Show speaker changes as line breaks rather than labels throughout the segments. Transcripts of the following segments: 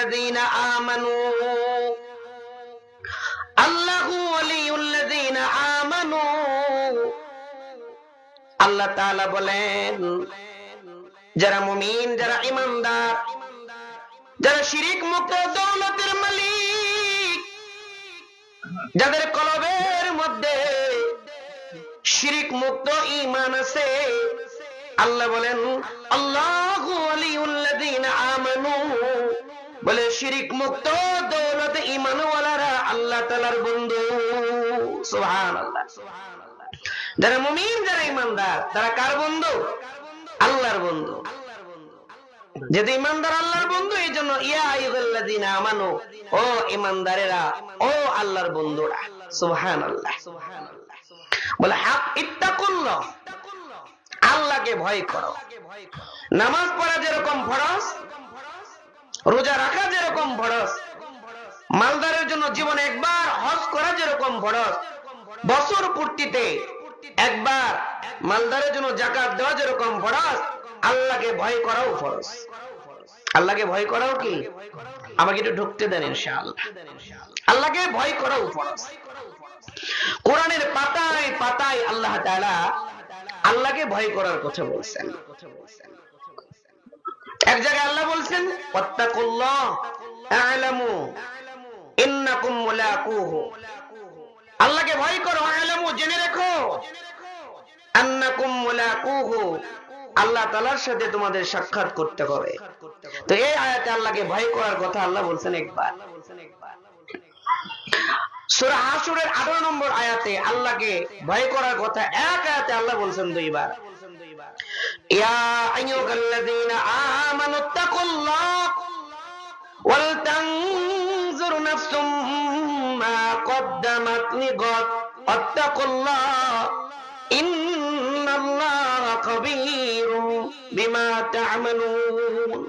ওয়ালিউল্লাযীনা আমানু, আল্লাহু ওয়ালিউল্লাযীনা আমানু। আল্লাহ তাআলা বলেন, যারা মুমিন, যারা ঈমানদার, যারা শিরক মুক্ত দৌলতের মালিক, যাদের কলবের মধ্যে শিরক মুক্ত ঈমান আছে, আল্লাহ বলেন আল্লাহু ওয়ালিউল্লাযীনা আমানু, বলে শিরক মুক্ত দৌলত ঈমানওয়ালারা আল্লাহ তাআলার বন্ধু। সুবহানাল্লাহ। যারা মুমিন, যারা ঈমানদার, তারা কার বন্ধু? আল্লাহর বন্ধু। যেহেতু ঈমানদার আল্লাহর বন্ধু, এই জন্য ইয়া আইয়ুহাল্লাযীনা আমানু, ও ঈমানদারেরা, ও আল্লাহর বন্ধুরা। সুবহানাল্লাহ। বলে হাক ইত্তাকুল্লাহ, আল্লাহকে ভয় করো। নামাজ পড়া যেরকম ফরজ, রোজা রাখা যেরকম ফরজ, মালদারের জন্য জীবনে একবার হজ করা যেরকম ফরজ, বছর পূর্তিতে একবার মালদারের জন্য যাকাত দেওয়া যেরকম ফরজ, আল্লাহকে ভয় করাও ফরজ। আল্লাহকে ভয় করাও কি? আমাকে একটু ঢুকতে দেন ইনশাআল্লাহ। আল্লাহকে ভয় করাও ফরজ। কোরআনের পাতায় পাতায় আল্লাহ তাআলা আল্লাহকে ভয় করার কথা বলছেন। এক জায়গায় আল্লাহ বলছেন ওয়াত্তাকুল্লাহ আ'লামু ইন্নাকুম মুলাকুহু, আল্লাহকে ভয় করো, আ'লামু জেনে রেখো, আন্নাকুম মুলাকুহু, আল্লাহ তাআলার সাথে তোমাদের সাক্ষাৎ করতে হবে। তো এই আয়াতে আল্লাহকে ভয় করার কথা আল্লাহ বলছেন একবার। সূরা হাশরের 18 নম্বর আয়াতে আল্লাহকে ভয় করার কথা এক আয়াতে আল্লাহ বলছেন দুইবার। ইয়া আইয়ুহাল্লাযীনা আমানুত্তাকুল্লাহ ওয়াল তানজুর নাফসুম মা কদ্দামাত লিগাদ ওয়াত্তাকুল্লাহ ইন্নাল্লাহা খাবীরুম বিমা তা'মালুন।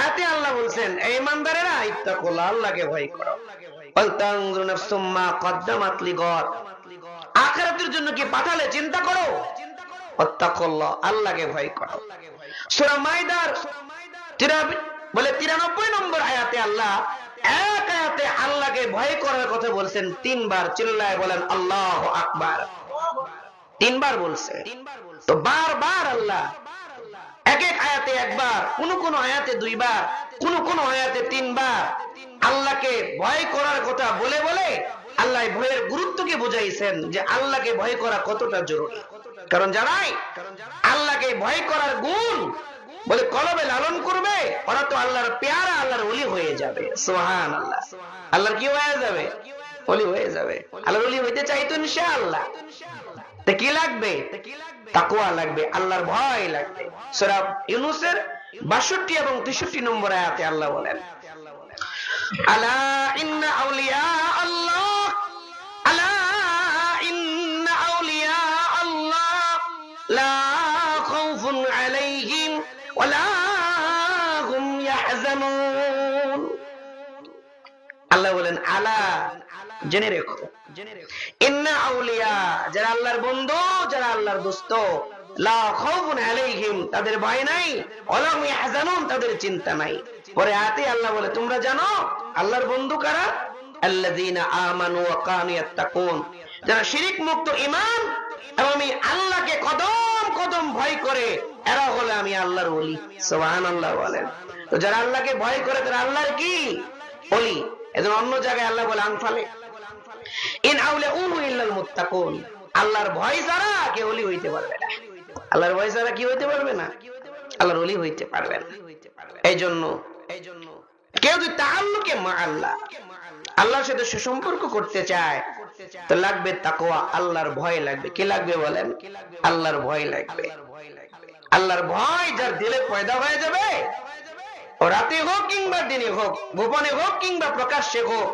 এতে আল্লাহ বলছেন এই ঈমানদারেরা ইত্তাকুল্লাহ, আল্লাহকে ভয় করো, ওয়াল তানজুর নাফসুম মা কদ্দামাত লিগাদ, আখিরাতের জন্য কি পাঠালে চিন্তা করো, ওয়াত্তাকুল্লাহ, আল্লাহকে ভয় করো। সূরা মাইদার 93 নম্বর আয়াতে আল্লাহ এক আয়াতে আল্লাহকে ভয় করার কথা বলছেন তিনবার। চিল্লায় বলেন আল্লাহু আকবার। তিনবার বলছে। তো বারবার আল্লাহ এক এক আয়াতে একবার, কোন কোন আয়াতে দুইবার, কোন কোন আয়াতে তিনবার আল্লাহকে ভয় করার কথা বলে বলে আল্লাহ ভয়ের গুরুত্বকে বুঝাইছেন যে আল্লাহকে ভয় করা কতটা জরুরি। কারণ যারাই আল্লাহকে ভয় করার গুণ বলে কলবে লালন করবে, ওরা তো আল্লাহর পেয়ারা, আল্লাহর ওলি হয়ে যাবে। সুবহানাল্লাহ। আল্লাহর কি হয়ে যাবে? ওলি হয়ে যাবে। আল্লাহর ওলি হইতে চাইতো ইনশাআল্লাহ। তা কি লাগবে? তাকওয়া লাগবে, আল্লাহর ভয় লাগবে। সূরা ইউনূসের 62 এবং 63 নম্বর আয়াতে আল্লাহ বলেন আলা ইন্না আউলিয়া আল্লাহ, আলা ইন্না আউলিয়া আল্লাহ লা খাউফুন আলাইহিম ওয়া লা হুম ইয়াহজানুন। আল্লাহ বলেন আলা, জেনে রেখো, ইন্না আউলিয়া, যারা আল্লাহর বন্ধু, যারা আল্লাহর দোস্ত, লা খাউফুন আলাইহিম, তাদের ভয় নাই, ওয়া লা হুম ইয়াহজানুন, তাদের চিন্তা নাই। পরে আয়াতে আল্লাহ বলে তোমরা জানো আল্লাহর বন্ধু কারা? আল্লাযীনা আমানু ওয়া কানু ইয়াত্তাকুন, যারা শিরক মুক্ত ঈমান এবং আমি আল্লাহকে কদম কদম ভয় করে, এরা হলো আমি আল্লাহর ওলি। সুবহানাল্লাহ বলেন। তো যারা আল্লাহকে ভয় করে তারা আল্লাহর কি? ওলি। এজন্য অন্য জায়গায় আল্লাহ বলে আনফালে ইন আউলিয়াউহু ইল্লাল মুত্তাকুন, আল্লাহর ভয় ছাড়া কেউ ওলি হইতে পারবে না। আল্লাহর ভয় ছাড়া কি হইতে পারবে না? আল্লাহর ওলি হইতে পারবে না। এইজন্য কেউ যদি তাআল্লুকে মা আল্লাহ, আল্লাহর সাথে সুসম্পর্ক করতে চায়, তো লাগবে তাকওয়া, আল্লাহর ভয় লাগবে। কি লাগবে বলেন? আল্লাহর ভয় লাগবে। আল্লাহর ভয় যার দিলে পয়দা হয়ে যাবে, ও রাতে হোক কিংবা দিনে হোক, গোপনে হোক কিংবা প্রকাশ্যে হোক,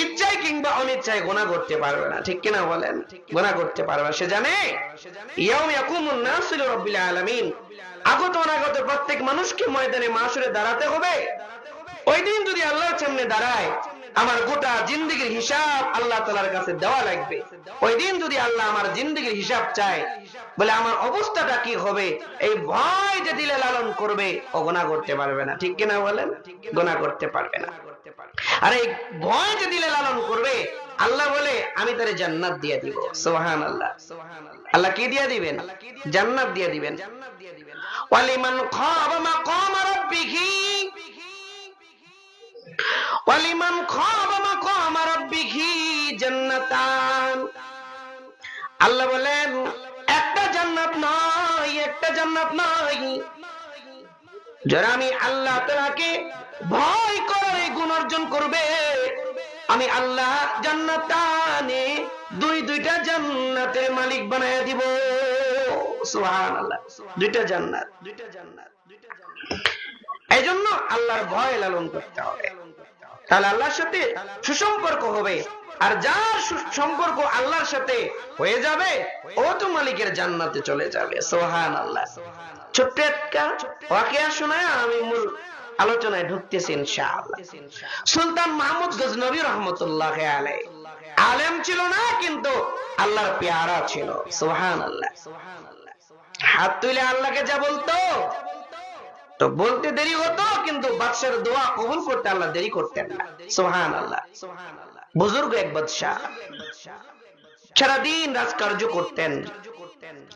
ইচ্ছায় কিংবা অনিচ্ছায় গুনাহ করতে পারবে না। ঠিক কিনা বলেন? গুনাহ করতে পারবে না। সে জানে ইয়াউম ইয়াকুমুন নাসু লিরাব্বিল আলামিন, আগত অনাগত প্রত্যেক মানুষকে ময়দানে মাশরে দাঁড়াতে হবে। ওই দিন যদি আল্লাহর সামনে দাঁড়ায়, আমার গোটা জিন্দেগীর হিসাব আল্লাহ তাআলার কাছে দেওয়া লাগবে। ওই দিন যদি আল্লাহ আমার জিন্দেগীর হিসাব চায়, বলে আমার অবস্থাটা কি হবে, এই ভয় যে দিলে লালন করবে ও গুনাহ করতে পারবে না। ঠিক কিনা বলেন? গুনাহ করতে পারবে না। আর এই ভয় যে দিলে লালন করবে, আল্লাহ বলে আমি তারে জান্নাত দিয়ে দিব। সুবহানাল্লাহ। আল্লাহ কি দিয়ে দিবেন? জান্নাত দিয়ে দিবেন। ওয়ালিমান খাবা মাকাম রাব্বিহি ওয়ালিমান খাবা মাকাম রাব্বিহি জান্নাতান। আল্লাহ বলেন একটা জান্নাত নয়, একটা জান্নাত নয়, যারা আমি আল্লাহ তাআলাকে ভয় করে গুণ অর্জন করবে, আমি আল্লাহ জান্নাতানে দুইটা জান্নাতের মালিক বানায়া দিব। সুবহানাল্লাহ। দুইটা জান্নাত। এই জন্য আল্লাহর ভয় লালন করতে হবে, তাহলে আল্লাহর সাথে সুসম্পর্ক হবে। আর যার সম্পর্ক আল্লাহর সাথে হয়ে যাবে, ও তো মালিকের জান্নাতে চলে যাবে। সুবহানাল্লাহ। ছোট্ট একটা ওয়াকিয়া শোনায় আমি মূল আলোচনায় ঢুকতেছি ইনশাআল্লাহ। সুলতান মাহমুদ গজনবী রাহমাতুল্লাহি আলাইহি আলেম ছিল না, কিন্তু আল্লাহর পেয়ারা ছিল। সুবহানাল্লাহ। হাত তুলে আল্লাহকে যা বলতো, তো বলতে দেরি হতো, কিন্তু বাদশার দোয়া কবুল করতে আল্লাহ দেরি করতেন না। সুবহানাল্লাহ। বুজুর্গ এক বাদশা, সারাদিন রাজকার্য করতেন,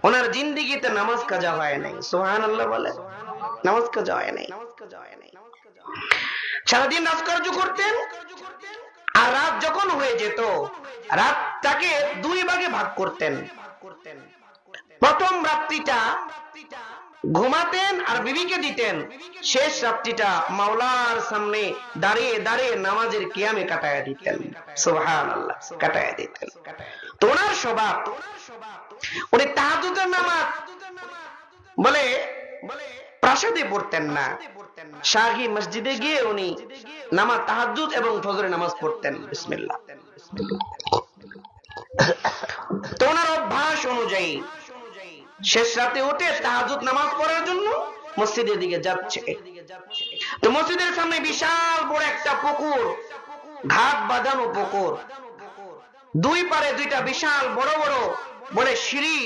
ওনার জিন্দেগিতে নামাজ কাজা হয় নাই। সুবহানাল্লাহ বলে, নামাজ কাজা হয় নাই। সারাদিন রাজকার্য করতেন, আর রাত যখন হয়ে যেত, রাতটাকে দুই ভাগে ভাগ করতেন। প্রথম রাত্রিটা ঘুমাতেন আর বিবিকে দিতেন, শেষ রাত্রিটা মাওলার সামনে দাঁড়িয়ে দাঁড়িয়ে নামাজের কিয়ামে কাটায়া দিতেন। সুবহানাল্লাহ। কাটায়া দিতেন। তো ওনার স্বভাব, উনি তাহাজ্জুদের নামাজ বলে প্রাসাদে পড়তেন না, শাহী মসজিদে গিয়ে উনি নামাজ তাহাজ্জুদ এবং ফজরের নামাজ পড়তেন। বিসমিল্লাহ। তো ওনার অভ্যাস অনুযায়ী শেষ রাতে উঠে তাহাজ্জুদ নামাজ পড়ার জন্য মসজিদের দিকে যাচ্ছে। তো মসজিদের সামনে বিশাল বড় একটা পুকুর, ঘাট বাঁধানো পুকুর, দুই পারে দুইটা বিশাল বড় বড় বড় সিঁড়ি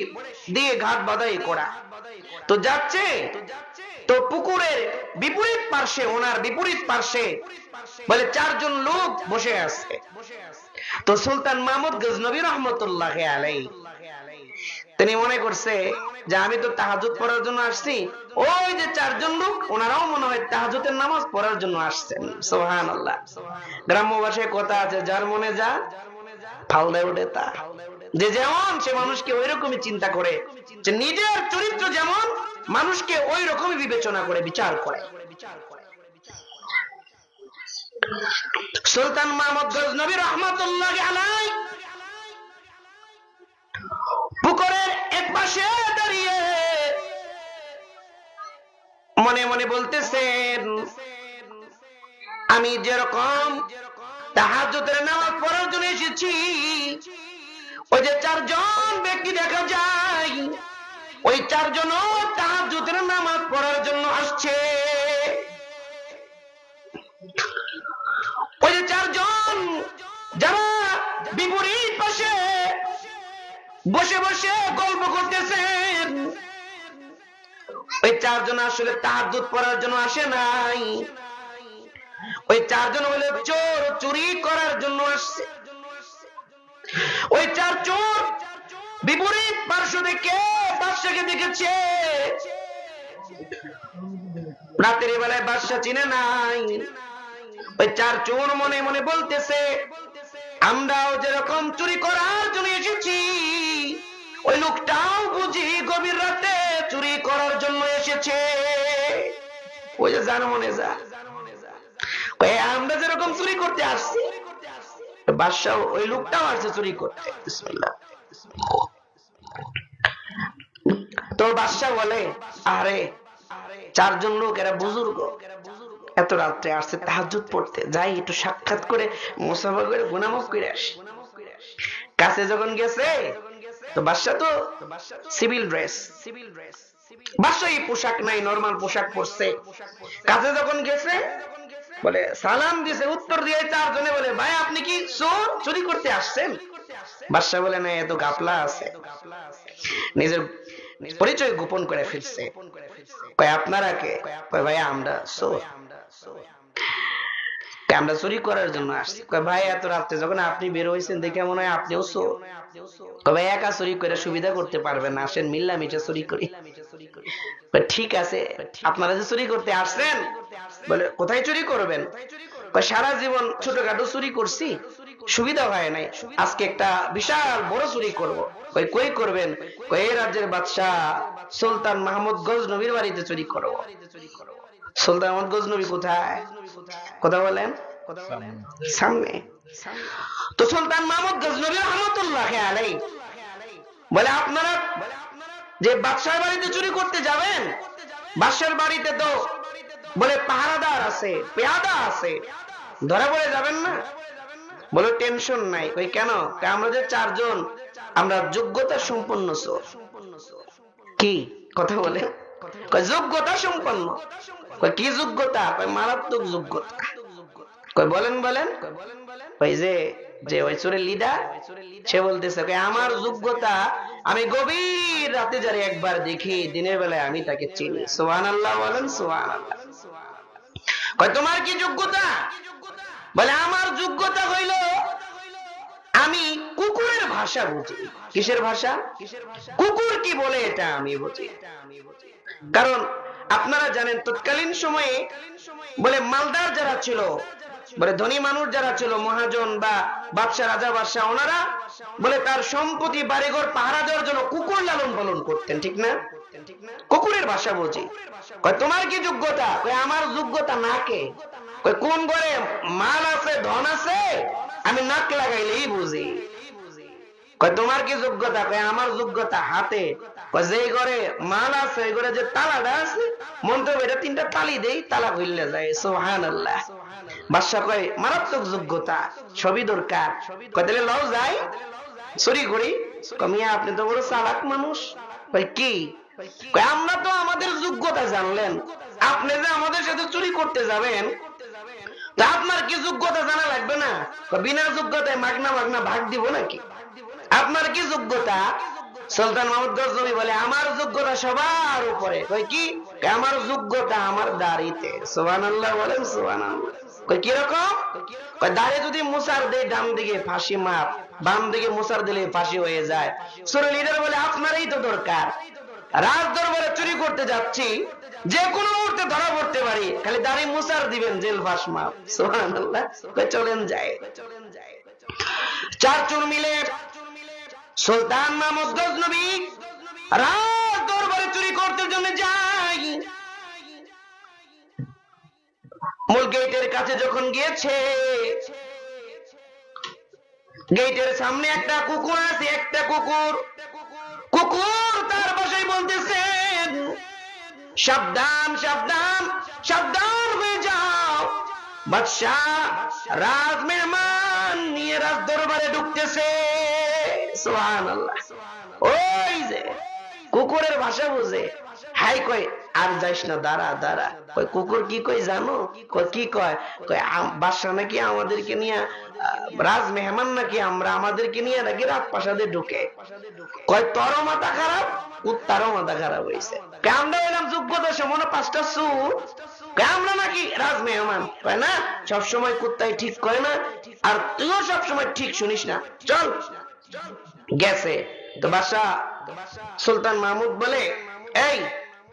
দিয়ে ঘাট বাঁধাই করা। তো যাচ্ছে, তো পুকুরের বিপরীত পার্শ্বে, ওনার বিপরীত পার্শ্বে বলে চারজন লোক বসে আছে। তো সুলতান মাহমুদ গজনবী রাহমাতুল্লাহি আলাইহি তিনি মনে করছে যে আমি তো তাহাজ্জুদ পড়ার জন্য আসছি, ওই যে চারজন লোক ওনারাও মনে হয় তাহাজ্জুদের নামাজ পড়ার জন্য আসছেন। সুবহানাল্লাহ। গ্রাম্য ভাষায় কথা আছে, যার মনে যা ফালদায় ওঠে তা। যে যেমন সে মানুষকে ওই রকমই চিন্তা করে, যে নিজের চরিত্র যেমন মানুষকে ওই রকমই বিবেচনা করে, বিচার করে। সুলতান মাহমুদ গজনবী রাহমাতুল্লাহি আলাইহি পুকুরের এক পাশে দাঁড়িয়ে মনে মনে বলতেছেন, আমি যেরকম তাহাজ্জুদের নামাজ পড়ার জন্য এসেছি, ওই যে চারজন ব্যক্তি দেখা যায়, ওই চারজন তাহাজ্জুদের নামাজ পড়ার জন্য আসছে। ওই যে চারজন যারা বিপরীত পাশে বসে বসে গল্প করতেছেন, ওই চারজন আসলে তাহাজ্জুদ পড়ার জন্য আসে নাই, ওই চারজন হলো চোর, চুরি করার জন্য আসছে। ওই চার চোর বিপরীত পার্শ্ব থেকে বাদশাকে দেখেছে, রাতের বেলায় বাদশা চিনে নাই। ওই চার চোর মনে মনে বলতেছে, আমরাও যেরকম চুরি করার জন্য এসেছি, ওই লোকটাও বুঝি গভীর রাতে চুরি করার জন্য এসেছে। ওই যে জানো মনে যা, আমরা যেরকম চুরি করতে আসছি, বাদশা ওই লোকটাও আসছে চুরি করতে। বিসমিল্লাহ। তো বাদশা বলে, আরে চারজন লোক, এরা বুজুর্গ, এত রাত্রে আসছে তাহাজ্জুদ পড়তে, যাই একটু সাক্ষাৎ করে মুসাফা করে গুনাহ মাফ করে আসি। কাছে যখন গেছে, তো বাদশা তো সিভিল ড্রেস, বাদশা এই পোশাক নাই, নরমাল পোশাক পরছে। কাছে যখন গেছে, বলে সালাম দিছে, উত্তর দিয়ে চারজনে বলে ভাই আপনি কি চোর, চুরি করতে আসছেন? বাদশা বলে না, এত গাফলা আছে, নিজের পরিচয় গোপন করে ফেলছে। কয় আপনারা কে? কয় ভাই আমরা চোর, আমরা চুরি করার জন্য আসছি। কয় ভাই এত রাত্রে যখন আপনি বের হয়েছেন দেখে মনে হয় আপনিও চোর। কয় ভাই একা চুরি করে সুবিধা করতে পারবেন না, আসেন মিল্লা মিটে চুরি করি। ঠিক আছে, আপনারা যে চুরি করতে আসছেন, বলে কোথায় চুরি করবেন? সারা জীবন ছোটখাটো চুরি করছি, সুবিধা হয় নাই, আজকে একটা বিশাল বড় চুরি করব। কই করবেন? এই রাজ্যের বাদশাহ সুলতান মাহমুদ গজনবীর বাড়িতে চুরি করব। সুলতান মাহমুদ গজনবী কোথায়? কথা বলেন, সামনে। তো সুলতান মাহমুদ গজনবী রহমতুল্লাহ আলাইহি বলে আপনারা যে বাদশার বাড়িতে চুরি করতে যাবেন, বাদশার বাড়িতে তো বলে পাহারাদার আছে, পেয়াদা আছে, ধরা পড়ে যাবেন না? বলে টেনশন নাই। কই কেন? আমরা যে চারজন, আমরা যোগ্যতা সম্পন্ন চোর। কি কথা বলে? কই যোগ্যতা সম্পন্ন। কই কি যোগ্যতা? কই মারাত্মক যোগ্যতা। কই বলেন বলেন। ওই যে ওই চোরের লিডার, সে বলতেছে আমার যোগ্যতা, আমি গভীর রাতে যারে একবার দেখি, দিনের বেলায় আমি তাকে চিনি। সুবহানাল্লাহ বলেন, সুবহানাল্লাহ। কয় তোমার কি যোগ্যতা? বলে আমার যোগ্যতা হইল আমি কুকুরের ভাষা বুঝি। কিসের ভাষা? কুকুর কি বলে এটা আমি বুঝি। কারণ আপনারা জানেন তৎকালীন সময়ে বলে মালদার যারা ছিল, বলে ধনী মানুষ যারা ছিল, মহাজন বা বাদশা, রাজা বাদশা, ওনারা বলে তার সম্পত্তি বাড়িঘর পাহারা দেওয়ার জন্য কুকুর লালন পালন করতেন, ঠিক না? কুকুরের ভাষা বুঝি। কয় তোমার কি যোগ্যতা? কয় আমার যোগ্যতা নাকে। কয় কোন ঘরে মাল আছে, ধন আছে, আমি নাক লাগাইলেই বুঝি। কয় তোমার কি যোগ্যতা? কয় আমার যোগ্যতা হাতে। কয় যে ঘরে মাল আছে ওই ঘরে যে তালাটা আছে, মন্ত্র বেড়ে 3টা তালি দেই, তালা খুললে যায়। সুবহানাল্লাহ। বাদশা কয় মারাত্মক যোগ্যতা, সবই দরকার। কয় তাহলে লও যাই চুরি করি। কয় মিয়া আপনি তো বড় চালাক মানুষ। কয় কি? কয় আমরা তো আমাদের যোগ্যতা জানলেন, আপনি যে আমাদের সাথে চুরি করতে যাবেন, তা আপনার কি যোগ্যতা জানা লাগবে না? বিনা যোগ্যতায় মাগনা মাগনা ভাগ দিব নাকি? আপনার কি যোগ্যতা? সুলতান মাহমুদ গজনবী বলে আমার যোগ্যতা সবার উপরে। কই কি? আমার যোগ্যতা আমার দাড়িতে। সুবহানাল্লাহ বলেন, সুবহানাল্লাহ। কই কি রকম? কই দাড়ি যদি মুসার দেই ডান দিকে ফাঁসি মাপ, বাম দিকে মুসার দিলে ফাঁসি হয়ে যায়। সুরের লিডার বলে আপনারই তো দরকার, রাজ দরবারে চুরি করতে যাচ্ছি, যে কোনো মুহূর্তে ধরা পড়তে পারি, খালি দাড়ি মুসার দিবেন, জেল ফাঁস মাপ। সুবহানাল্লাহ। কই চলেন যায়। চার চোর মিলে সুলতান মাহমুদ গজনবী রাজ দরবারে চুরি করতে জন্য যায়। মূল গেটের কাছে যখন গিয়েছে, গেটের সামনে একটা কুকুর আছে, একটা কুকুর তার বাসায় বলতেছে সাবধান সাবধান সাবধান হয়ে যাও, বাদশাহ রাজ মেহমান নিয়ে রাজ দরবারে ঢুকতেছে। সুবহানাল্লাহ। ওই যে কুকুরের ভাষা বুঝে, হাই কয় আর যাইস না, দাঁড়া দাঁড়া। কই কুকুর কি কই জানো? কয় কি কয়? কয় বাদশা নাকি আমাদেরকে নিয়ে, রাজ মেহমান নাকি আমরা, আমাদেরকে নিয়ে নাকি রাজপ্রাসাদে ঢুকে। কয় তোর মাথা খারাপ, কুত্তারও মাথা খারাপ হয়েছে। আমরা এলাম যোগ্যতা সমান 5টা সুর, আমরা নাকি রাজ মেহমান। কয় না, সবসময় কুত্তাই ঠিক করে না, আর তুইও সবসময় ঠিক শুনিস না, চল। গেছে তো বাদশা সুলতান মাহমুদ বলে এই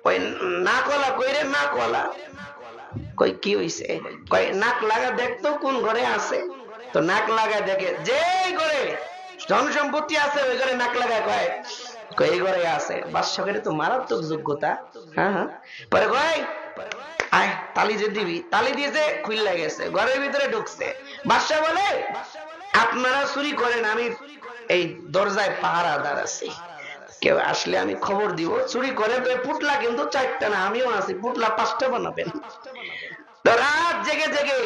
ওই নাকওয়ালা কই রে, নাকওয়ালা। কই কি হইছে? কয় নাক লাগা দেখতো কোন ঘরে আছে। তো নাক লাগা দেখে, যে ঘরে ধন সম্পত্তি আছে ওই ঘরে নাক লাগায়, কয় এই ঘরে আছে। বাদশাহের তো মারাত্মক যোগ্যতা। হ্যাঁ হ্যাঁ। পরে কয় আয় তালি যে দিবি, তালি দিয়েছে, খুললা গেছে, ঘরের ভিতরে ঢুকছে। বাদশা বলে আপনারা চুরি করেন, আমি এই দরজায় পাহারাদার আছি, কেউ আসলে আমি খবর দিব। চুরি করে তো পুটলা কিন্তু 4টা না, আমিও আছি, পুটলা 5টা বানাবেন। তো রাত জেগে জেগে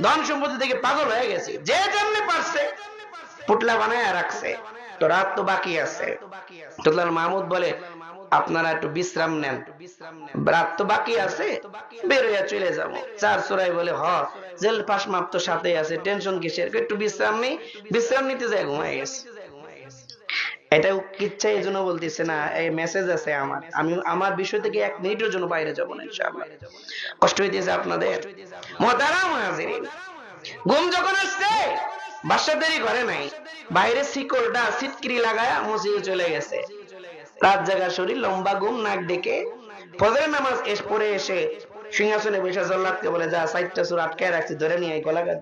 ধন সম্পত্তি থেকে পাগল হয়ে গেছে, যে যেমনি পারছে পুটলা বানায় রাখছে। তো রাত তো বাকি আছে। সুলতান মাহমুদ বলে আপনারা একটু বিশ্রাম নেন, রাত তো বাকি আছে, বের হইয়া চলে যাবো। চার চোরাই বলে, হ জেল পাস মাপ তো সাথে আছে, টেনশন কিসের, একটু বিশ্রাম নেই, বিশ্রাম নিতে যায়, ঘুমাই গেছে। এটা কিচ্ছা এই জন্য বলতেছে না, এই মেসেজ আছে আমার, আমি আমার বিষয় থেকে 1 মিনিটের জন্য বাইরে যাবো না ইনশাআল্লাহ। কষ্ট হইতেছে আপনাদের? মুহতারাম হাজিরিন, ঘুম যখন আসছে, বাসা দেরি করে নাই, বাইরে শিকলটা সিটকিরি লাগায়া মসজিদে চলে গেছে। রাত জাগা শরীর, লম্বা ঘুম, নাক ডেকে ফজরের নামাজ পড়ে এসে সিংহাসনে বসে জল্লাদকে বলে, যা 4টা চোর আটকায় রাখছি, ধরে নিয়ে আয় গলাঘাত।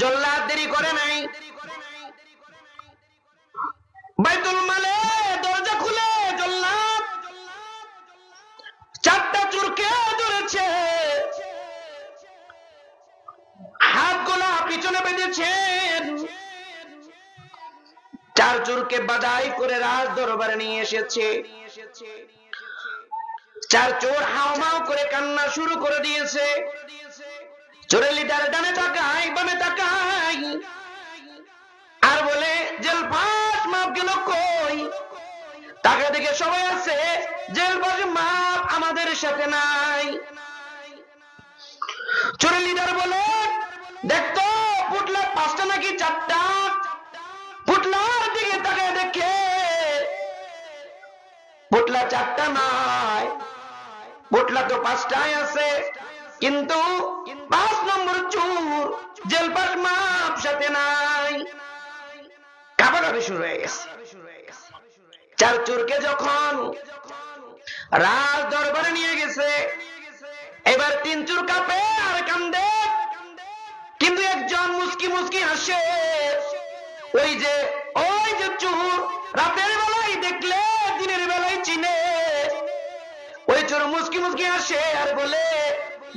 জল্লাদ দেরি করে নাই, বাইতুল মালে দরজা খুলে জল্লাদ 4টা চোরকে ধরেছে, হাত গোলা পিছনে বেঁধেছেন, 4 চোরকে বাজাই করে রাজ দরবারে নিয়ে এসেছে। 4 চোর হাওমাও করে কান্না শুরু করে দিয়েছে। চোরের লিডার ডানে তাকায়, বামে তাকায়, আর বলে, জেল পাস মাপ গেল কই? তাকে দেখে সবাই আছে, জেল পাস মাপ আমাদের সাথে নাই। চোরের লিডার বলে, দেখতো পুটলা 5টা নাকি 4টা? পুটলার দিকে তাকায় দেখে পুটলা 4টা নাই, পুটলা তো 5টাই আছে, কিন্তু 5 নম্বর চোর জেল পাস মাপ সাথে নাই। কাবাকাবি শুরু হয়ে গেছে। 4 চোরকে যখন রাজ দরবারে নিয়ে গেছে, এবার 3 চোর কাঁপে আর কান্দে, কিন্তু একজন মুস্কি মুস্কি হাসে। ওই যে চোর রাতের বেলায় দেখলে দিনের বেলায় চিনে, ওই চোর মুস্কি মুস্কি হাসে আর বলে,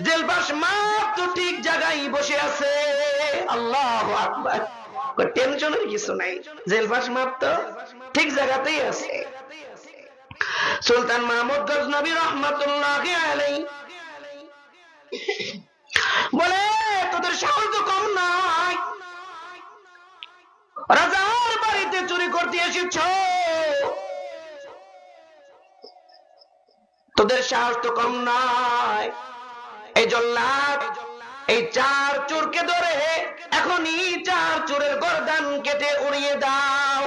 জেল পাস মাপ তো ঠিক জায়গায় বসে আছে। আল্লাহু আকবার। টেনশনের কিছু নাই, জেল পাস মাপ তো ঠিক জায়গাতেই আছে। সুলতান মাহমুদ গজনবী রহমাতুল্লাহি আলাইহি বলে, তোদের সাহস তো কম নয়, রাজার বাড়িতে চুরি করতে এসেছ, তোদের সাহস তো কম নয়। এই জল্লাদ এই 4 চোরকে ধরে এখনই 4 চোরের গর্দান কেটে উড়িয়ে দাও।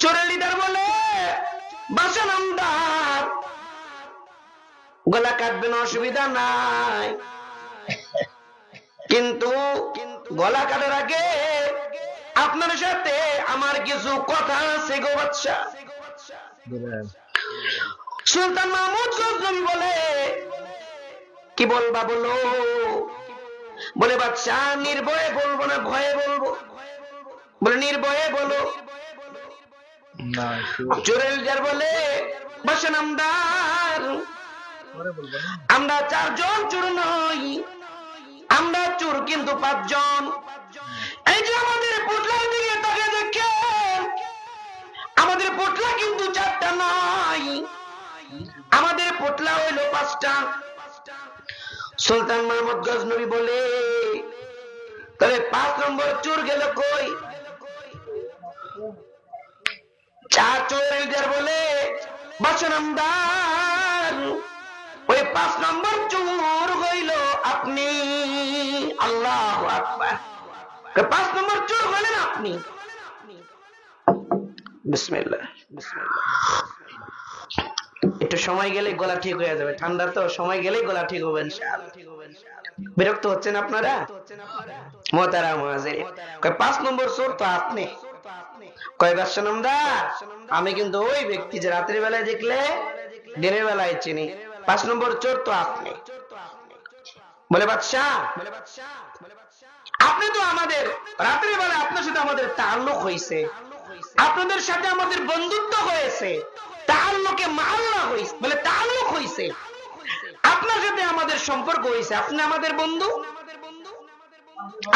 চোরের লিডার বলে, বাসা নামদার, গলা কাটবেন অসুবিধা নাই, কিন্তু গলা কাটার আগে আপনার সাথে আমার কিছু কথা আছে গো বাদশা। সুলতান মাহমুদ গজনবী বলে, কি বলবা বলো? বলে, বাদশা নির্ভয়ে বলবো না ভয়ে বলবো? বলে, নির্ভয়ে বলো। চোরের লিডার বলে, বাসা নামদার, আমরা 4 জন চোর নই, আমরা চোর কিন্তু 5 জন। এই যে আমাদের পুটলার দিকে তাকে দেখে, আমাদের পুটলা কিন্তু 4টা নয়, আমাদের পুটলা হইল 5টা। সুলতান মাহমুদ গজনবী বলে, তবে 5 নম্বর চোর গেল কই? 4 চোরের লিডার বলে, বাসা নামদার, ওই 5 নম্বর চোর হইল আপনি। আল্লাহু আকবার। 5 নম্বর চোর হলেন আপনি। বিসমিল্লাহ। একটু সময় গেলে গলা ঠিক হয়ে যাবে, ঠান্ডা তো, সময় গেলেই গলা ঠিক হবে ইনশাআল্লাহ। বিরক্ত হচ্ছেন আপনারা? মুহতারাম হাজিরিন, 5 নম্বর চোর তো আপনি। কয়, বাদশা নামদার, আমি কিন্তু ওই ব্যক্তি যে রাতের বেলায় দেখলে দিনের বেলায় চিনি, 5 নম্বর চোর তো আপনি। বলে, বাদশা আপনি তো আমাদের রাতের বেলায় আপনার সাথে আমাদের তাআল্লুক হয়েছে, আপনাদের সাথে আমাদের বন্ধুত্ব হয়েছে, তাআল্লুকে মাআল্লাহ হয়েছে, বলে তাআল্লুক হয়েছে, আপনার সাথে আমাদের সম্পর্ক হয়েছে, আপনি আমাদের বন্ধু।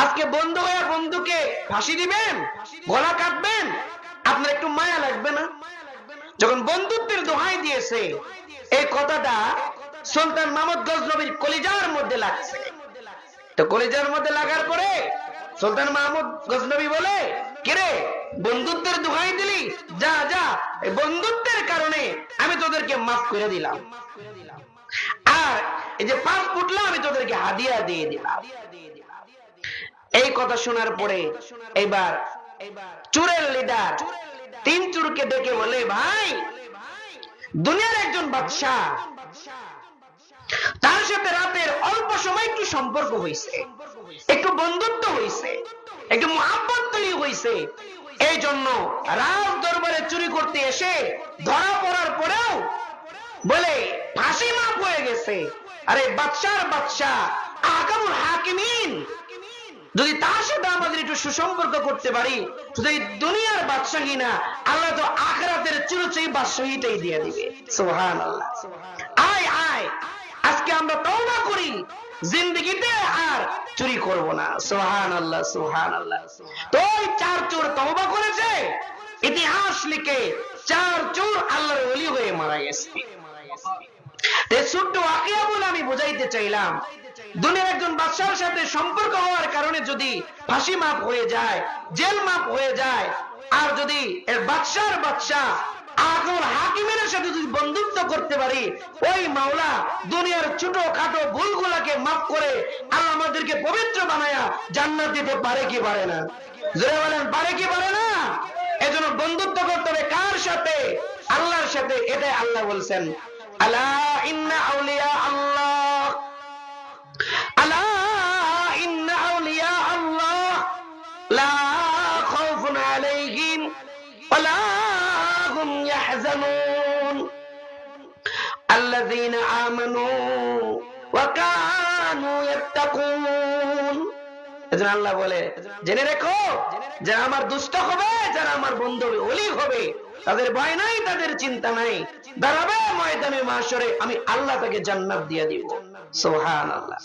আজকে বন্ধু হয়ে বন্ধুকে ফাঁসি দিবেন, গলা কাটবেন, আপনার একটু মায়া লাগবে না? যখন বন্ধুত্বের দোহাই দিয়েছে, এই কথাটা সুলতান মাহমুদ গজনবীর কলিজার মধ্যে লাগছে। তো কলিজার মধ্যে লাগার পরে সুলতান মাহমুদ গজনবী বলে, কিরে বন্ধুত্বের দোহাই দিলি, যা যা, এই বন্ধুত্বের কারণে আমি তোদেরকে মাফ করে দিলাম, আর এই যে 5 ফুটলা আমি তোদেরকে হাদিয়া দিয়ে দিলাম। এই কথা শোনার পরে এবার চোরের লিডার 3 চোরকে ডেকে বলে, ভাই, দুনিয়ার একজন বাদশাহ, তার সাথে রাতের অল্প সময় একটু সম্পর্ক হয়েছে, একটু বন্ধুত্ব হয়েছে, একটু মহব্বত তৈরি হয়েছে, এই জন্য রাজ দরবারে চুরি করতে এসে ধরা পড়ার পরেও বলে ফাঁসি মাফ হয়ে গেছে। আরে বাদশার বাদশাহ আহকামুল হাকিমিন, যদি তার সাথে আমাদের একটু সুসম্পর্ক করতে পারি, শুধু এই দুনিয়ার বাদশাহী না, আল্লাহ তো আখিরাতের চিরচেয়ে বাদশাহীটাই দিয়ে দিবে। সুবহানাল্লাহ। আয় আয়, আজকে আমরা তওবা করি, জিন্দেগিতে আর চুরি করব না। সুবহানাল্লাহ, সুবহানাল্লাহ। তো ওই 4 চোর তওবা করেছে, ইতিহাস লিখে 4 চোর আল্লাহর ওলি হয়ে মারা গেছে। ছোট্ট ওয়াকিয়া বলে আমি বুঝাইতে চাইলাম, দুনিয়ার একজন বাদশার সাথে সম্পর্ক হওয়ার কারণে যদি ফাঁসি মাফ হয়ে যায়, জেল মাফ হয়ে যায়, আর যদি এর বাদশার বাদশাহ আহকামুল হাকিমের সাথে যদি বন্ধুত্ব করতে পারি, ওই মাওলা দুনিয়ার ছোট খাটো ভুলগুলাকে মাফ করে আল্লাহ আমাদেরকে পবিত্র বানায়া জান্নাত দিতে পারে কি পারে না? জোরে বলেন, পারে কি পারে না? এজন্য বন্ধুত্ব করতে হবে কার সাথে? আল্লাহর সাথে। এটাই আল্লাহ বলছেন, আলা ইন্না আউলিয়া আল্লাহ, আলা ইন্না আউলিয়া আল্লাহ লা খাউফুন আলাইহিম ওয়া লা হুম ইয়াহজানুন আল্লাযীনা আমানু ওয়া কানু ইয়াত্তাকুন। এজন্য আল্লাহ বলে, জেনে রেখো, যারা আমার দুষ্ট হবে, যারা আমার বন্ধু হবে, ওলি হবে, তাদের ভয় নাই, তাদের চিন্তা নাই, দাঁড়াবে ময়দানে মাশরে, আমি আল্লাহ তাকে জান্নাত দিয়ে দিব। সুবহানাল্লাহ।